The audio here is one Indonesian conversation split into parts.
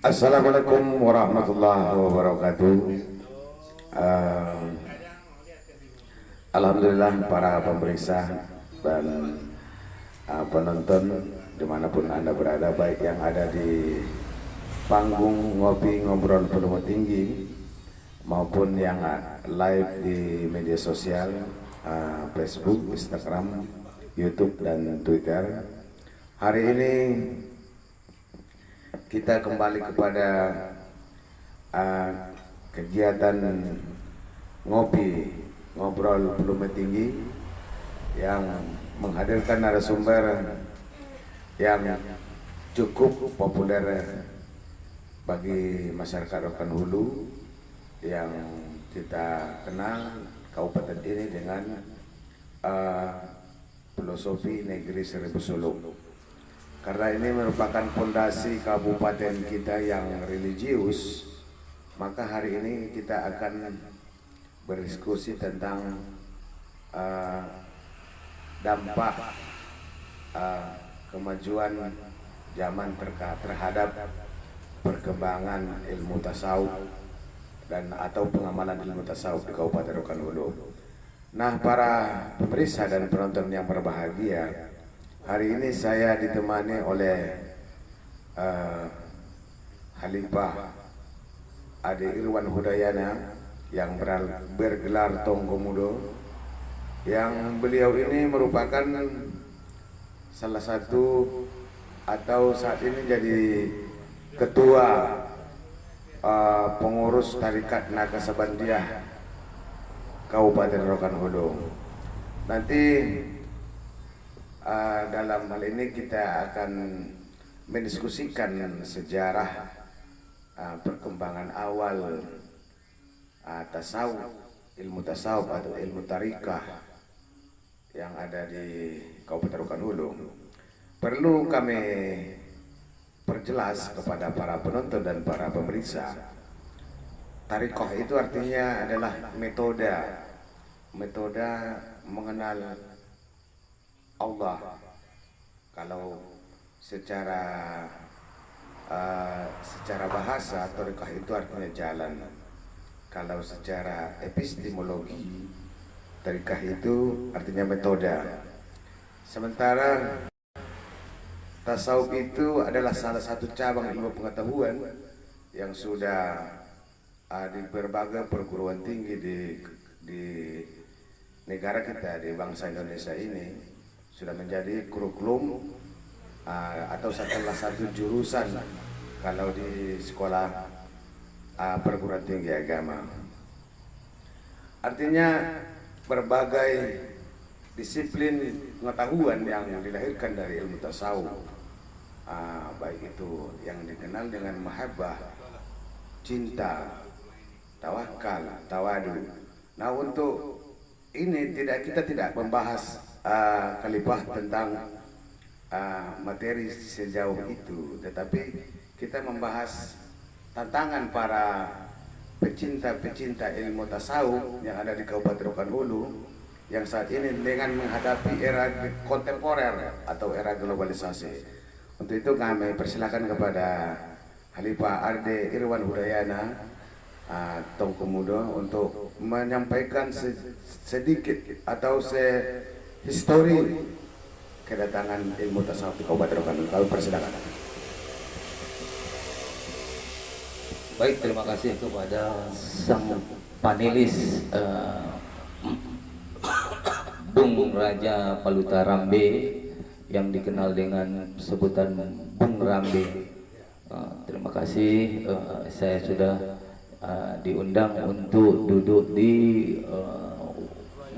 Assalamualaikum warahmatullahi wabarakatuh. Eh, Alhamdulillah para pemirsa dan penonton dimanapun Anda berada, baik yang ada di panggung ngopi ngobrol penuh tinggi maupun yang live di media sosial, Facebook, Instagram, YouTube dan Twitter. Hari ini kita kembali kepada kegiatan ngopi ngobrol volume tinggi yang menghadirkan narasumber yang cukup populer bagi masyarakat Rokan Hulu yang kita kenal kabupaten ini dengan filosofi negeri Seribu Suluk. Karena ini merupakan fondasi kabupaten kita yang religius, maka hari ini kita akan berdiskusi tentang dampak kemajuan zaman terhadap perkembangan ilmu tasawuf dan atau pengamalan ilmu tasawuf di Kabupaten Rokan Hulu. Nah, para pemirsa dan penonton yang berbahagia, hari ini saya ditemani oleh Khalifah Ade Irwan Hudayana yang bergelar Tonggo Mudo, yang beliau ini merupakan salah satu atau saat ini jadi ketua pengurus Tarikat Naksabandiah Kabupaten Rokan Hulu. Nanti dalam hal ini kita akan mendiskusikan sejarah perkembangan awal tasawuf, ilmu tasawuf atau ilmu tarikah yang ada di Kabupaten Rokan Hulu. Perlu kami perjelas kepada para penonton dan para pemirsa, tarikah itu artinya adalah metode mengenal Allah. Kalau secara bahasa, thariqah itu artinya jalan. Kalau secara epistemologi, thariqah itu artinya metode. Sementara tasawuf itu adalah salah satu cabang ilmu pengetahuan yang sudah di berbagai perguruan tinggi di negara kita, di bangsa Indonesia ini sudah menjadi kurikulum atau salah satu jurusan kalau di sekolah perguruan tinggi agama. Artinya berbagai disiplin pengetahuan yang dilahirkan dari ilmu tasawuf, baik itu yang dikenal dengan mahabbah, cinta, tawakal, tawadu. Nah, untuk ini kita tidak membahas Khalifah tentang materi sejauh itu, tetapi kita membahas tantangan para pecinta ilmu tasawuf yang ada di Kabupaten Rokan Hulu yang saat ini dengan menghadapi era kontemporer atau era globalisasi. Untuk itu kami persilakan kepada Khalifah Ade Irwan Hudayana Tonggo Mudo untuk menyampaikan sedikit atau histori kedatangan ilmu tasawuf di Kabupaten Rokan Hulu. Kami persilakan. Baik, terima kasih kepada sang panelis Bung Raja Paluta Rambe yang dikenal dengan sebutan Bung Rambe. Terima kasih, saya sudah diundang untuk duduk di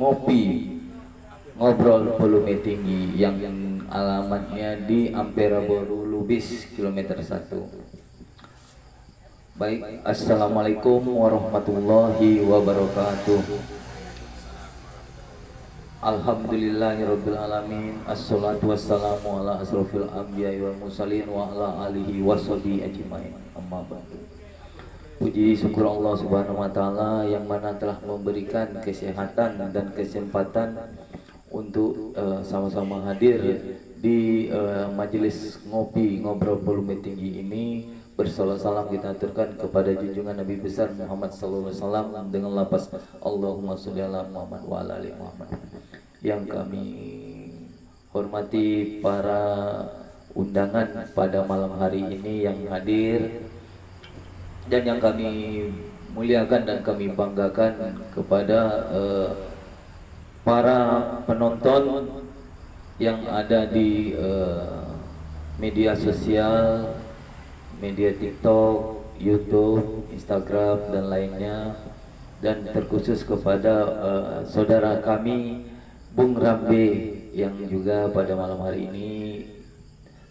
ngopi ngobrol volume tinggi yang alamatnya di Ampera Boru Lubis kilometer 1. Baik, assalamualaikum warahmatullahi wabarakatuh. Alhamdulillahirabbil alamin, assalatu wassalamu ala asrofil anbiya'i wal mursalin wa ala alihi washabihi ajmain. Amma ba'du. Puji syukur Allah Subhanahu wa taala yang mana telah memberikan kesehatan dan kesempatan untuk sama-sama hadir di majelis ngopi ngobrol volume tinggi ini bersalam salam kita aturkan kepada junjungan Nabi besar Muhammad sallallahu alaihi wasallam dengan lafaz Allahumma sholli ala Muhammad wa ala ali Muhammad. Yang kami hormati para undangan pada malam hari ini yang hadir dan yang kami muliakan dan kami banggakan kepada para penonton yang ada di media sosial, media TikTok, YouTube, Instagram dan lainnya, dan terkhusus kepada saudara kami Bung Rambe yang juga pada malam hari ini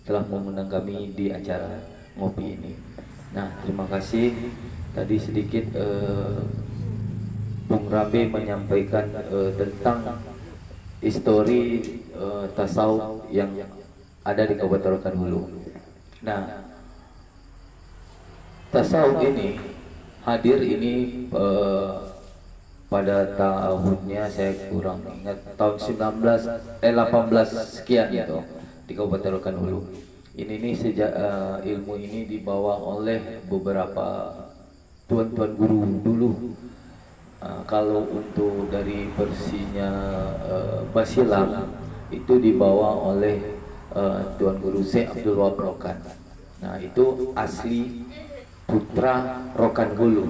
telah mengundang kami di acara ngopi ini. Nah, terima kasih. Tadi sedikit Bung Rambe menyampaikan tentang histori tasawuf yang ada di Kabupaten Rokan Hulu. Nah, tasawuf ini hadir ini pada tahunnya saya kurang ingat tahun 18 sekian itu di Kabupaten Rokan Hulu. Ini sejak ilmu ini dibawa oleh beberapa tuan-tuan guru dulu. Kalau untuk dari versinya Basilam itu dibawa oleh Tuan Guru Syekh Abdul Wahab Rokan. Nah, itu asli putra Rokan Hulu.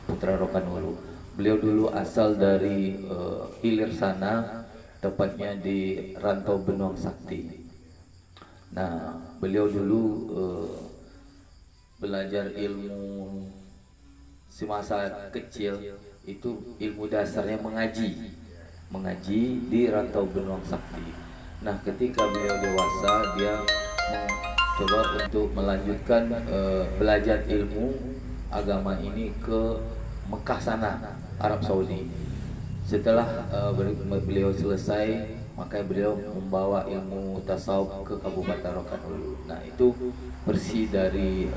Putra Rokan Hulu. Beliau dulu asal dari hilir sana, tepatnya di Rantau Benuang Sakti. Nah, beliau dulu belajar ilmu semasa kecil itu ilmu dasarnya mengaji di Rantau Benuang Sakti. Nah, ketika beliau dewasa dia mencoba untuk melanjutkan belajar ilmu agama ini ke Mekah sana, Arab Saudi. Setelah beliau selesai, maka beliau membawa ilmu tasawuf ke Kabupaten Rokan Hulu. Nah, itu versi dari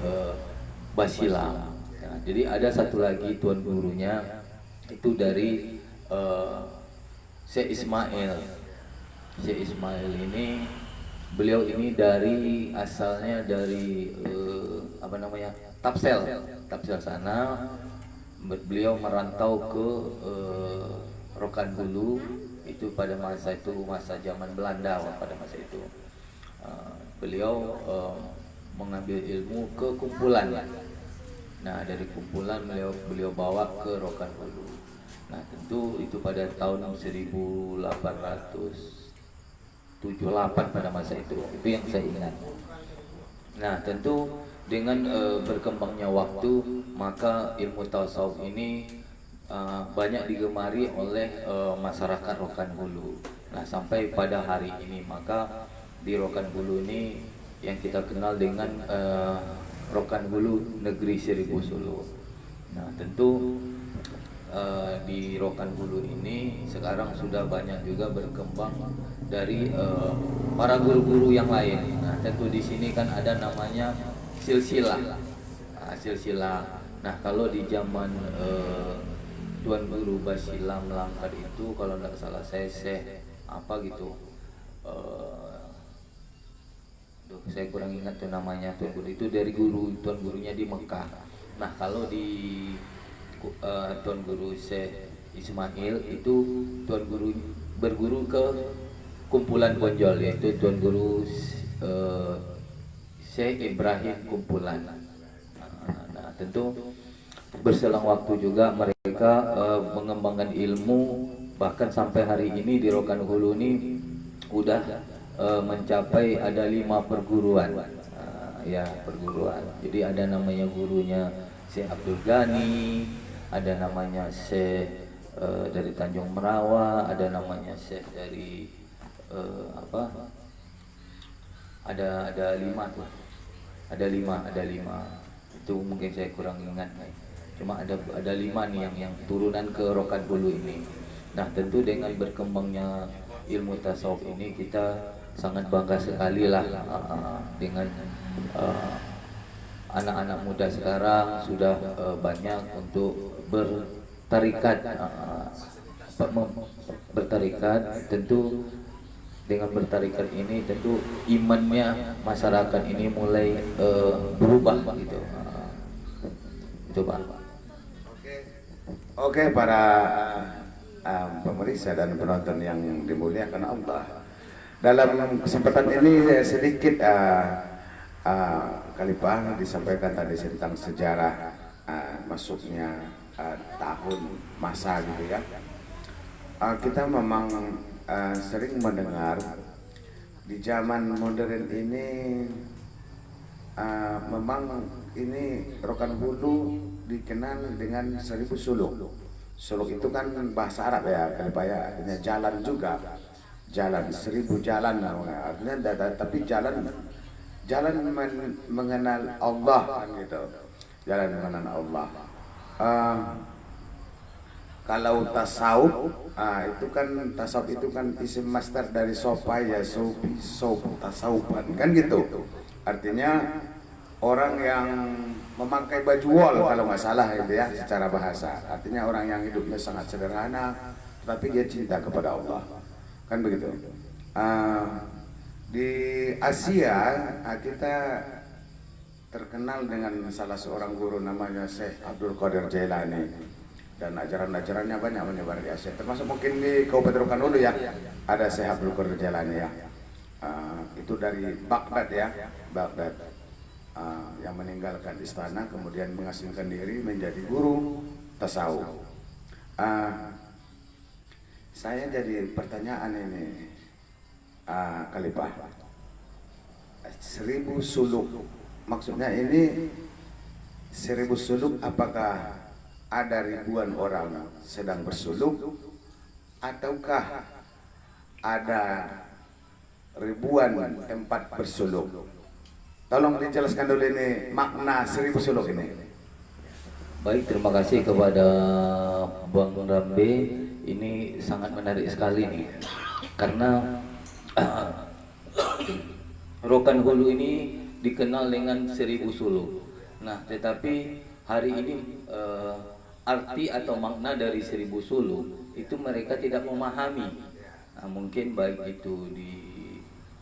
Basilam. Nah, jadi ada satu lagi tuan gurunya itu dari Syekh Ismail. Syekh Ismail ini beliau ini dari asalnya dari Tapsel sana. Beliau merantau ke Rokan Hulu itu pada masa itu, masa zaman Belanda. Pada masa itu beliau mengambil ilmu ke kumpulan. Nah, dari kumpulan beliau bawa ke Rokan Hulu. Nah, tentu itu pada tahun 1878 pada masa itu yang saya ingat. Nah, tentu dengan berkembangnya waktu, maka ilmu tasawuf ini banyak digemari oleh masyarakat Rokan Hulu. Nah, sampai pada hari ini, maka di Rokan Hulu ini yang kita kenal dengan Rokan Hulu Negeri Seribu Sulu. Nah, tentu di Rokan Hulu ini sekarang sudah banyak juga berkembang dari para guru-guru yang lain. Nah, tentu di sini kan ada namanya silsilah. Silsilah. Nah, kalau di zaman Tuan Guru Basilam Langkar itu, kalau tidak salah saya apa gitu, saya kurang ingat tuh namanya. Tuan Guru itu dari tuan gurunya di Mekah. Nah, kalau di Tuan Guru Syekh Ismail itu Tuan Guru berguru ke kumpulan Bonjol, yaitu Tuan Guru Syekh Ibrahim Kumpulan. Nah, tentu berselang waktu juga mereka mengembangkan ilmu, bahkan sampai hari ini di Rokan Hulu ini udah mencapai ada 5 perguruan. Ya, perguruan. Jadi ada namanya gurunya Syekh Abdul Ghani, ada namanya Syekh dari Tanjung Merawa, ada namanya Syekh dari ada 5 tuh. Ada 5. Itu mungkin saya kurang ingat. Cuma ada 5 nih yang turunan ke Rokan Hulu ini. Nah, tentu dengan berkembangnya ilmu tasawuf ini kita sangat bangga sekali lah dengan anak-anak muda sekarang sudah banyak untuk bertarikat. Tentu dengan bertarikat ini tentu imannya masyarakat ini mulai berubah gitu. Itu Pak. Oke, para pemirsa dan penonton yang dimuliakan Allah. Dalam kesempatan ini sedikit Khalifah disampaikan tadi tentang sejarah masuknya tahun masa gitu ya. Kita memang sering mendengar di zaman modern ini memang ini Rokan Hulu dikenal dengan 1000 suluk. Suluk itu kan bahasa Arab ya, Khalifah ya, artinya jalan juga. Jalan 1000 jalan artinya tapi jalan mengenal Allah kan gitu. Jalan mengenal Allah. Kalau tasawuf itu kan isim master dari sopa ya sob tasawufan kan gitu. Artinya orang yang memakai baju wol kalau nggak salah itu ya secara bahasa. Artinya orang yang hidupnya sangat sederhana tapi dia cinta kepada Allah. Kan begitu. Di Asia kita terkenal dengan salah seorang guru namanya Syekh Abdul Qadir Jailani, dan ajaran-ajarannya banyak menyebar di Asia, termasuk mungkin di Kabupaten Rokan Hulu ya ada Syekh Abdul Qadir Jailani ya. Itu dari Baghdad ya, Baghdad, yang meninggalkan istana kemudian mengasingkan diri menjadi guru tasawuf. Saya jadi pertanyaan ini, Khalifah, 1000 suluk maksudnya ini 1000 suluk, apakah ada ribuan orang sedang bersuluk ataukah ada ribuan tempat bersuluk? Tolong dijelaskan dulu ini makna 1000 suluk ini. Baik, terima kasih kepada Bang Rambe. Ini sangat menarik sekali nih, karena Rokan Hulu ini dikenal dengan 1000 suluk. Nah, tetapi hari ini arti atau makna dari 1000 suluk itu mereka tidak memahami. Nah, mungkin baik itu di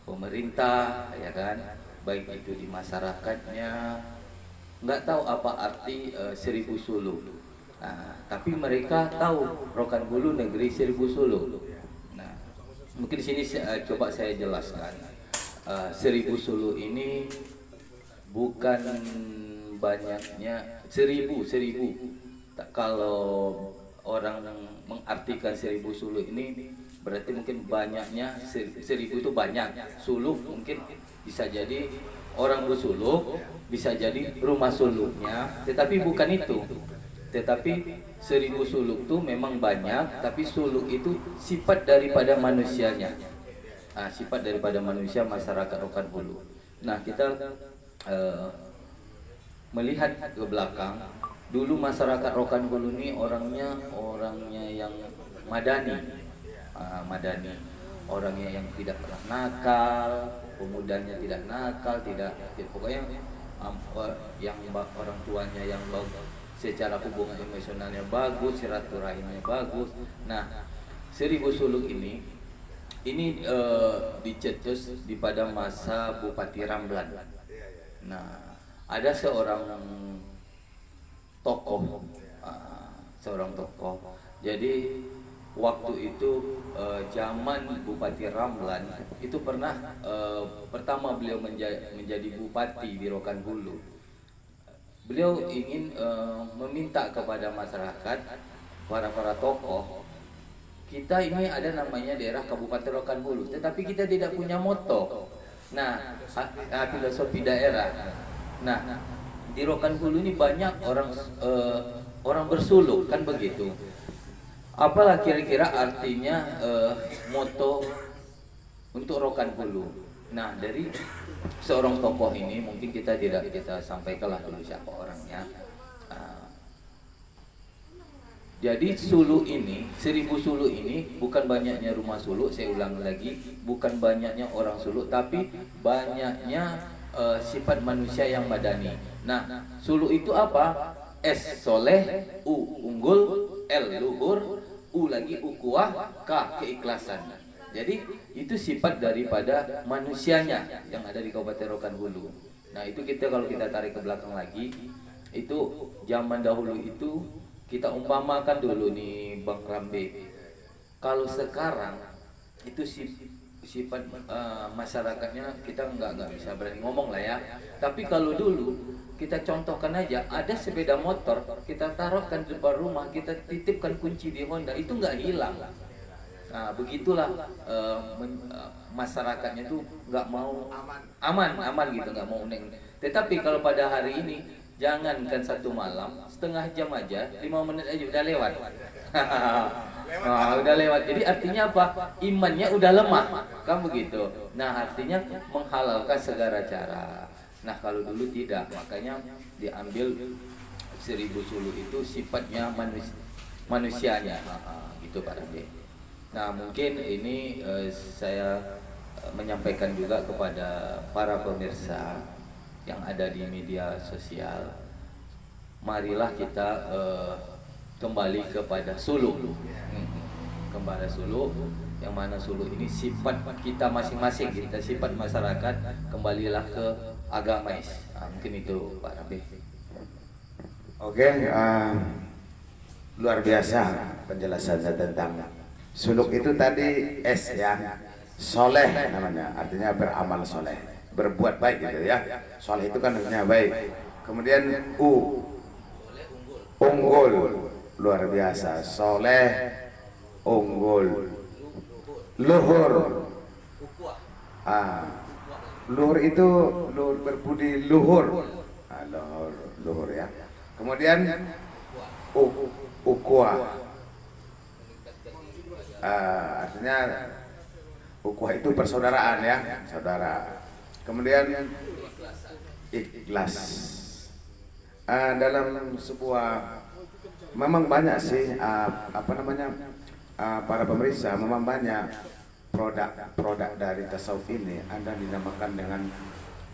pemerintah, ya kan, baik itu di masyarakatnya, nggak tahu apa arti 1000 suluk. Nah, tapi mereka tahu Rokan Hulu negeri 1000 suluk. Nah, mungkin di sini coba saya jelaskan. 1000 suluk ini bukan banyaknya 1000. Kalau orang mengartikan 1000 suluk ini berarti mungkin banyaknya 1000 itu banyak. Suluk mungkin bisa jadi orang bersuluk, bisa jadi rumah suluknya, tetapi bukan itu. Tetapi 1000 suluk itu memang banyak, tapi suluk itu sifat daripada manusianya. Sifat daripada manusia masyarakat Rokan Hulu. Nah, kita melihat ke belakang, dulu masyarakat Rokan Hulu ini orangnya yang madani, orangnya yang tidak pernah nakal, pemudanya tidak nakal, pokoknya yang orang tuanya yang bagus, secara hubungan emosionalnya bagus, silaturahimnya bagus. Nah, 1000 suluk ini dicetus di pada masa Bupati Ramlan. Nah, ada seorang tokoh. Jadi waktu itu zaman Bupati Ramlan itu pernah pertama beliau menjadi bupati di Rokan Hulu. Beliau ingin meminta kepada masyarakat, para tokoh, kita ini ada namanya daerah Kabupaten Rokan Hulu, tetapi kita tidak punya moto. Nah, filosofi daerah. Nah, di Rokan Hulu ini banyak orang bersuluk, kan begitu. Apalah kira-kira artinya moto untuk Rokan Hulu? Nah, dari seorang tokoh ini mungkin kita sampaikanlah dulu siapa orangnya. Jadi suluk ini, 1000 suluk ini bukan banyaknya rumah suluk, saya ulang lagi, bukan banyaknya orang suluk, tapi banyaknya sifat manusia yang madani. Nah, suluk itu apa? S soleh, U unggul, L luhur, U lagi ukuah, K keikhlasan. Jadi itu sifat daripada manusianya yang ada di Kabupaten Rokan Hulu. Nah itu kita kalau kita tarik ke belakang lagi, itu zaman dahulu itu kita umpamakan dulu nih Bang Rambe. Kalau sekarang itu sifat masyarakatnya kita nggak bisa berani ngomong lah ya. Tapi kalau dulu kita contohkan aja, ada sepeda motor kita taruhkan di depan rumah, kita titipkan kunci di Honda, itu nggak hilang. Nah begitulah masyarakatnya tuh nggak mau aman gitu, nggak mau neng. Tetapi kalau pada hari ini jangankan 1 malam, setengah jam aja, 5 menit aja udah lewat. Nah, udah lewat. Jadi artinya apa? Imannya udah lemah, kan begitu. Nah artinya menghalalkan segala cara. Nah kalau dulu tidak, makanya diambil 1000 suluh itu sifatnya manusianya, gitu Pak Rambe. Nah mungkin ini saya menyampaikan juga kepada para pemirsa yang ada di media sosial, marilah kita kembali kepada suluk. Kembali suluk, yang mana suluk ini sifat kita masing-masing, kita sifat masyarakat, kembalilah ke agamais. Mungkin itu Pak Rambe. Oke, luar biasa penjelasannya tentang suluk itu tadi S ya, soleh namanya, artinya beramal soleh, berbuat baik gitu ya. Soleh itu kan artinya baik. Kemudian U, unggul, luar biasa, soleh, unggul. Luhur, luhur itu luhur berbudi luhur, luhur ya. Kemudian ukhuwah, artinya ukhuwah itu persaudaraan ya, saudara. Kemudian ikhlas. Dalam sebuah, memang banyak sih para pemirsa, memang banyak produk dari tasawuf ini. Ada dinamakan dengan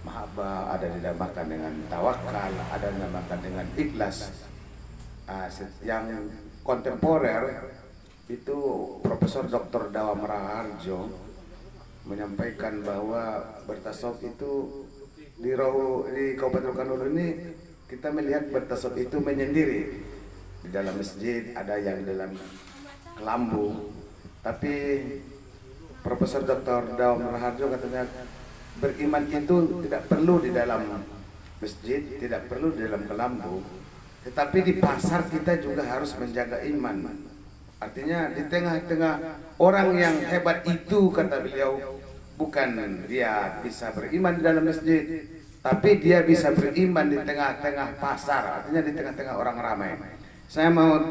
mahabbah, ada dinamakan dengan tawakal, ada dinamakan dengan ikhlas. Yang kontemporer itu Profesor Dr. Dawam Raharjo menyampaikan bahwa bertasawuf itu di Kabupaten Rokan Hulu ini kita melihat bertasawuf itu menyendiri. Di dalam masjid, ada yang di dalam kelambu. Tapi Profesor Dr. Dawam Raharjo katanya beriman itu tidak perlu di dalam masjid, tidak perlu di dalam kelambu, tetapi di pasar kita juga harus menjaga iman. Artinya di tengah-tengah orang yang hebat itu, kata beliau, bukan dia bisa beriman di dalam masjid, tapi dia bisa beriman di tengah-tengah pasar, artinya di tengah-tengah orang ramai. Saya mau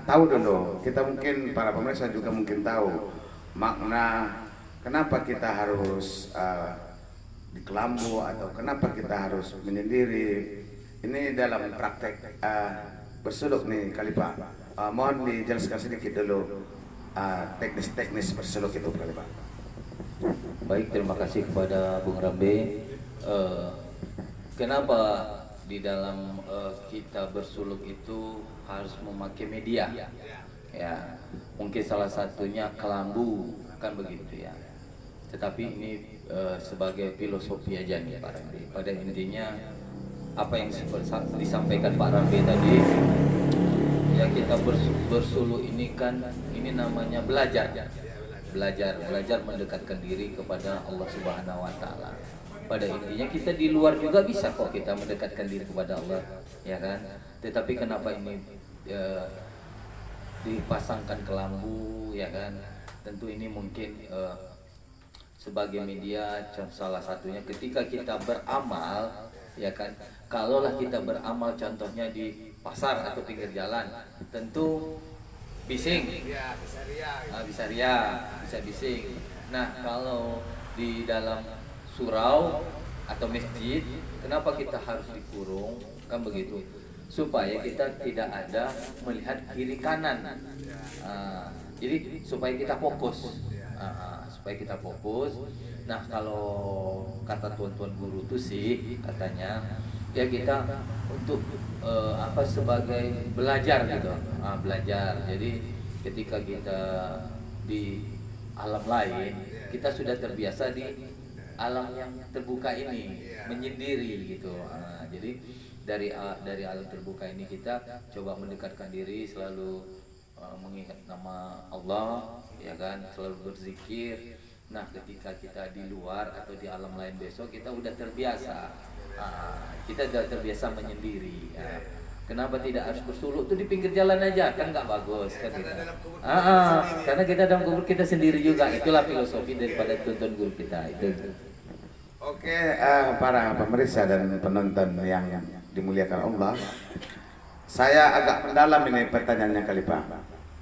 tahu dulu, kita mungkin para pemirsa juga mungkin tahu makna kenapa kita harus di kelambu atau kenapa kita harus menyendiri. Ini dalam praktek bersuluk nih kali Pak. Mohon dijelaskan sedikit dulu teknis-teknis bersuluk itu kali Pak. Baik, terima kasih kepada Bung Rambe. Kenapa di dalam kita bersuluk itu harus memakai media? Ya, mungkin salah satunya kelambu, kan begitu ya. Tetapi ini sebagai filosofi aja nih Pak Rambe. Pada intinya apa yang disampaikan Pak Rambe tadi, ya kita bersuluk ini kan, ini namanya belajar mendekatkan diri kepada Allah Subhanahu wa taala. Pada intinya kita di luar juga bisa kok kita mendekatkan diri kepada Allah, ya kan? Tetapi kenapa ini dipasangkan kelambu, ya kan? Tentu ini mungkin sebagai media, salah satunya ketika kita beramal, ya kan? Kalaulah kita beramal contohnya di pasar atau pinggir jalan, tentu bising, bisa ria, bisa bising. Nah kalau di dalam surau atau masjid, kenapa kita harus dikurung, kan begitu? Supaya kita tidak ada melihat kiri kanan. Jadi supaya kita fokus, Nah kalau kata tuan-tuan guru itu sih katanya, ya kita untuk sebagai belajar gitu, belajar. Jadi ketika kita di alam lain, kita sudah terbiasa di alam yang terbuka ini, menyendiri gitu. Jadi dari alam terbuka ini kita coba mendekatkan diri, selalu mengingat nama Allah, ya kan, selalu berzikir. Nah, ketika kita di luar atau di alam lain besok, kita udah terbiasa. Kita udah terbiasa menyendiri. Kenapa tidak harus bersuluk tuh di pinggir jalan aja, kan nggak bagus kan kita. Karena kita dalam kubur kita sendiri juga. Itulah filosofi daripada tuntun guru kita itu. Oke, para pemirsa dan penonton yang dimuliakan Allah, saya agak mendalam ini pertanyaannya kali Pak.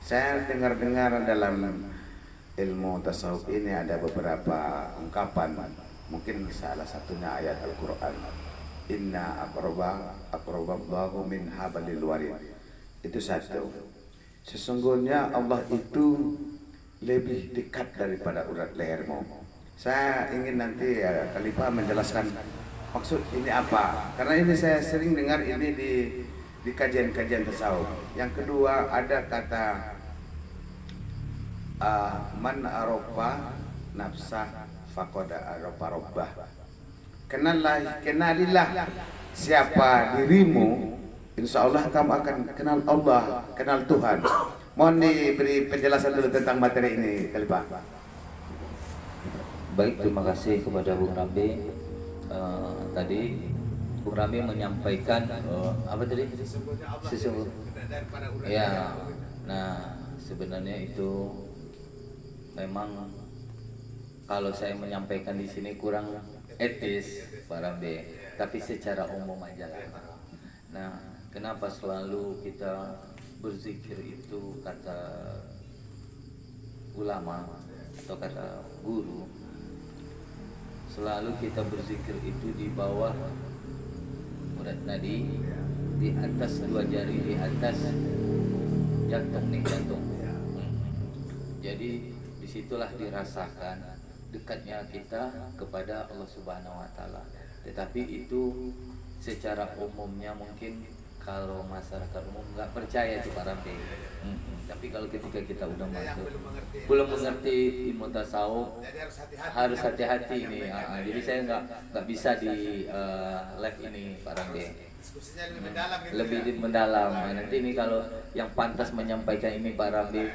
Saya dengar-dengar dalam ilmu tasawuf ini ada beberapa ungkapan, mungkin salah satunya ayat Al-Quran, Inna aqraballahu min hablil warid. Itu satu. Sesungguhnya Allah itu lebih dekat daripada urat lehermu. Saya ingin nanti Khalifah menjelaskan maksud ini apa, karena ini saya sering dengar ini di kajian-kajian tasawuf. Yang kedua ada kata man arofa nafsah faqad arofa robbah. Kenalilah siapa dirimu, insya Allah kamu akan kenal Allah, kenal Tuhan. Mohon diberi penjelasan dulu tentang materi ini, Khalifah. Baik, terima kasih kepada Bung Rambi. Tadi Bung Rambi menyampaikan apa tadi? Ya, nah sebenarnya itu memang kalau saya menyampaikan di sini kurang etis, Pak Rambi. Tapi secara umum aja lah. Nah, kenapa selalu kita berzikir itu kata ulama atau kata guru? Selalu kita berzikir itu di bawah urat nadi, di atas dua jari, di atas jantung nih, jantung. Jadi disitulah dirasakan dekatnya kita kepada Allah Subhanahu Wa Taala. Tetapi itu secara umumnya mungkin kalau masyarakat umum nggak percaya itu Pak Rambi. Tapi kalau ketika kita udah masuk, belum mengerti ilmu tasawuf, harus hati-hati ini. Jadi saya nggak bisa di live ini Pak Rambi. Lebih mendalam. Nanti ini kalau yang pantas menyampaikan ini Pak Rambi,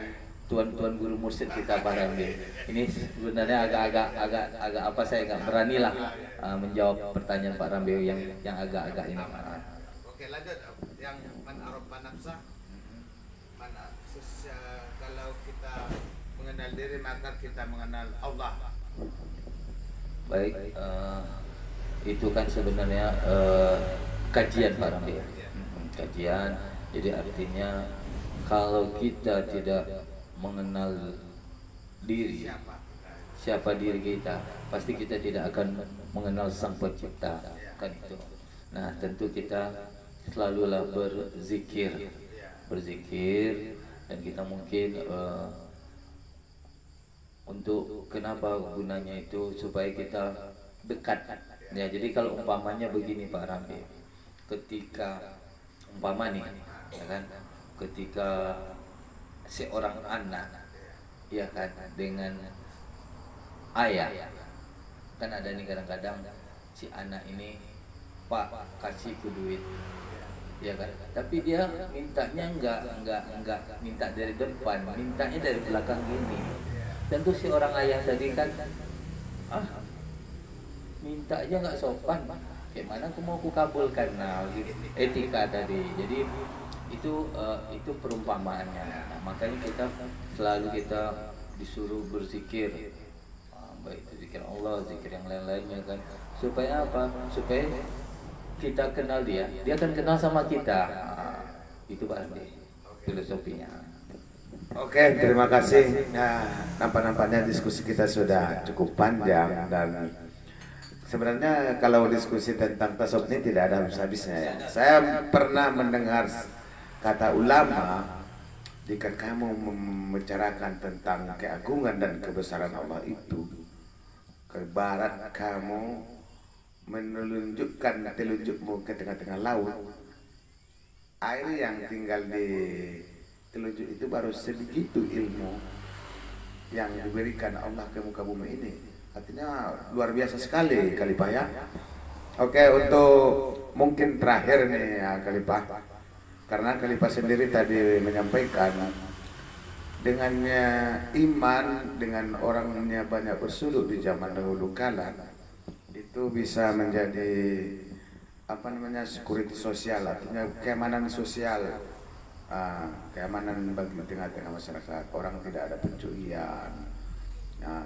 tuan-tuan guru mursyid kita Pak Rambi. Ini sebenarnya agak apa, saya nggak berani lah menjawab pertanyaan Pak Rambi yang agak ini. Oke, lanjut yang man arofa nafsah. Kalau kita mengenal diri maka kita mengenal Allah. Baik, itu kan sebenarnya kajian Pak Rambi. Kajian, jadi artinya kalau kita tidak mengenal diri, siapa diri kita, pasti kita tidak akan mengenal Sang Pencipta, kan itu. Nah, tentu kita selalulah berzikir, dan kita mungkin untuk kenapa gunanya itu supaya kita dekat. Ya, jadi kalau umpamanya begini Pak Rambi, ketika umpama nih, ya kan, ketika seorang anak, ya kan, dengan ayah, kan ada nih kadang-kadang si anak ini, Pak kasihku duit, ya kan, tapi dia mintanya enggak minta dari depan, mintanya dari belakang gini. Tentu si orang ayah tadi kan minta aja nggak sopan, gimana aku mau kabulkan, nah gitu, etika tadi. Jadi itu perumpamaannya. Nah, makanya kita selalu disuruh berzikir, baik itu zikir Allah, zikir yang lain-lainnya kan, supaya apa? Supaya kita kenal dia akan kenal sama kita. Itu Pak Andi filosofinya. Oke, terima kasih. Nah, nampak-nampaknya diskusi kita sudah cukup panjang, dan sebenarnya kalau diskusi tentang tasawuf ini tidak ada habis-habisnya ya. Saya pernah mendengar kata ulama, jika kamu membicarakan tentang keagungan dan kebesaran Allah itu, ke barat kamu menunjukkan telunjukmu ke tengah-tengah laut, air yang tinggal di telunjuk itu baru sebegitu ilmu yang diberikan Allah ke muka bumi ini. Artinya luar biasa sekali Khalifah ya. Oke, untuk mungkin terakhir nih ya Khalifah, karena Khalifah sendiri tadi menyampaikan dengannya iman dengan orangnya banyak bersuluk di zaman dahulu kala itu bisa menjadi apa namanya security sosial, artinya keamanan sosial, keamanan bagi tengah-tengah masyarakat. Orang tidak ada pencurian,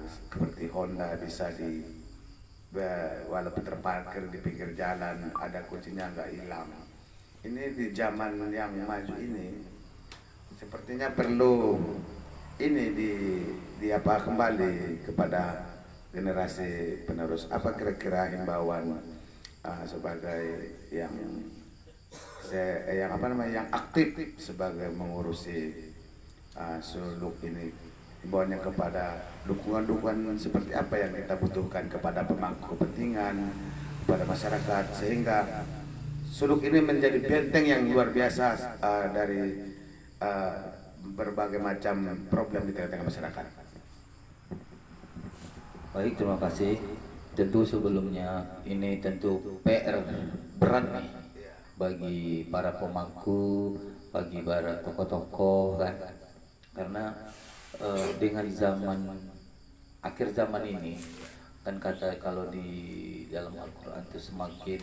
seperti Honda bisa walaupun terparkir di pinggir jalan ada kuncinya nggak hilang. Ini di zaman yang maju ini sepertinya perlu ini di apa kembali kepada generasi penerus. Apa kira-kira himbauan sebagai yang apa namanya yang aktif sebagai mengurusi suluk ini, himbauannya kepada dukungan-dukungan seperti apa yang kita butuhkan kepada pemangku kepentingan, kepada masyarakat, sehingga suluk ini menjadi benteng yang luar biasa dari berbagai macam problem di tengah-tengah masyarakat. Baik, terima kasih. Tentu sebelumnya ini tentu PR berat nih bagi para pemangku, bagi para tokoh-tokoh kan, karena dengan akhir zaman ini kan kata kalau di dalam Al-Quran itu semakin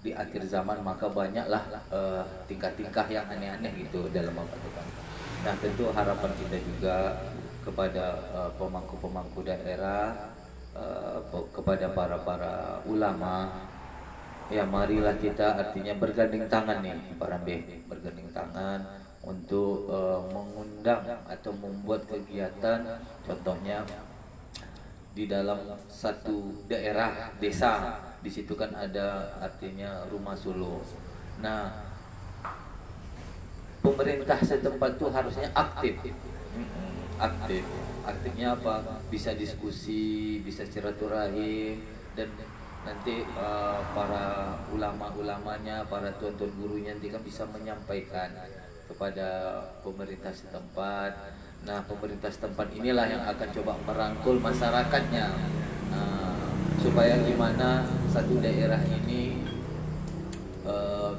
di akhir zaman maka banyaklah tingkah-tingkah yang aneh-aneh gitu dalam Al-Quran. Nah tentu harapan kita juga kepada pemangku-pemangku daerah, kepada para ulama, ya marilah kita artinya bergandeng tangan nih para bergandeng tangan untuk mengundang atau membuat kegiatan, contohnya di dalam satu daerah desa, di situ kan ada artinya rumah suluk. Nah, pemerintah setempat itu harusnya aktif. Aktifnya apa? Bisa diskusi, bisa silaturahim, dan nanti para ulama-ulamanya, para tuan-tuan gurunya nanti kan bisa menyampaikan kepada pemerintah setempat. Nah, pemerintah setempat inilah yang akan coba merangkul masyarakatnya, supaya gimana satu daerah ini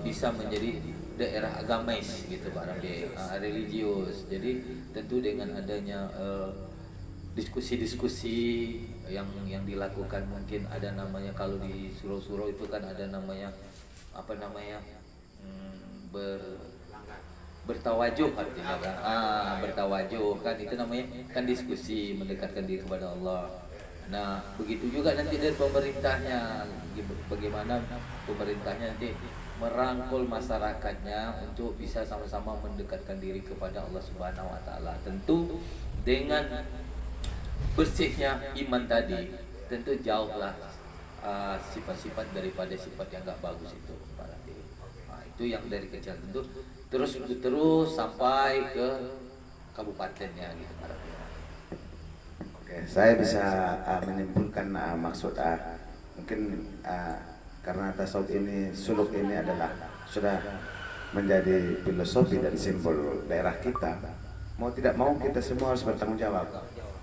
bisa menjadi daerah agamais gitu Pak Rambe, religius. Jadi tentu dengan adanya diskusi-diskusi yang dilakukan, mungkin ada namanya kalau di surau-surau itu kan ada namanya apa namanya bertawajuh artinya kan, bertawajuh kan, itu namanya kan diskusi mendekatkan diri kepada Allah. Nah begitu juga nanti dari pemerintahnya, bagaimana pemerintahnya nanti merangkul masyarakatnya untuk bisa sama-sama mendekatkan diri kepada Allah Subhanahu wa taala. Tentu dengan bersihnya iman tadi, tentu jauhlah sifat-sifat daripada sifat yang enggak bagus itu. Nah, itu yang dari kecil tentu terus sampai ke kabupatennya gitu. Oke, saya bisa menyimpulkan maksud mungkin karena tasawuf ini, suluk ini adalah sudah menjadi filosofi dan simbol daerah kita. Mau tidak mau kita semua harus bertanggung jawab.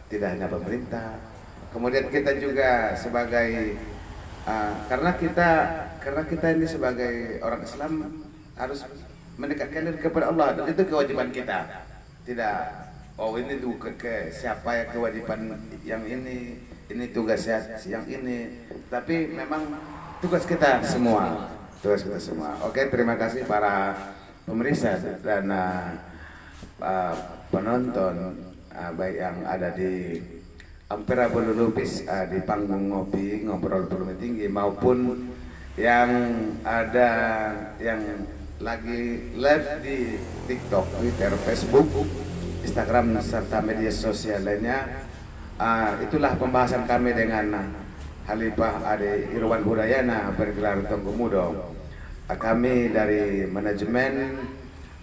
Tidak hanya pemerintah, kemudian kita juga sebagai karena kita ini sebagai orang Islam harus mendekatkan diri kepada Allah, dan itu kewajiban kita. Tidak ini tuh ke siapa ya kewajiban yang ini tugas yang ini, tapi memang tugas kita semua. Oke, terima kasih para pemirsa dan penonton, baik yang ada di Ampera Bulu Lubis di panggung ngopi ngobrol belum tinggi, maupun yang ada yang lagi live di TikTok, Twitter, Facebook, Instagram serta media sosial lainnya. Itulah pembahasan kami dengan Khalifah Ade Irwan Hudayana bergelar Tengku Mudo. Kami dari manajemen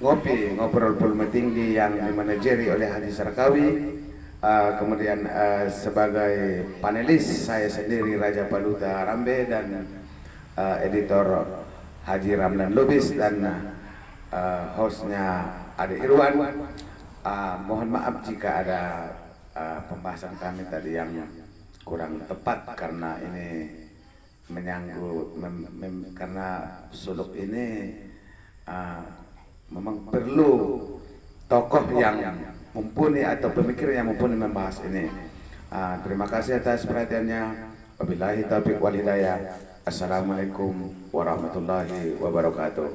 Ngopi Ngobrol Pulme Tinggi yang dimanajeri oleh Haji Sarkawi, kemudian sebagai panelis saya sendiri Raja Paluta Rambe, dan editor Haji Ramlan Lubis, dan hostnya Ade Irwan. Mohon maaf jika ada pembahasan kami tadi yang kurang tepat karena ini menyangkut karena suluk ini memang perlu tokoh yang mumpuni atau pemikir yang mumpuni membahas ini. Terima kasih atas perhatiannya. Wabillahi taufiq wal hidayah. Assalamualaikum warahmatullahi wabarakatuh.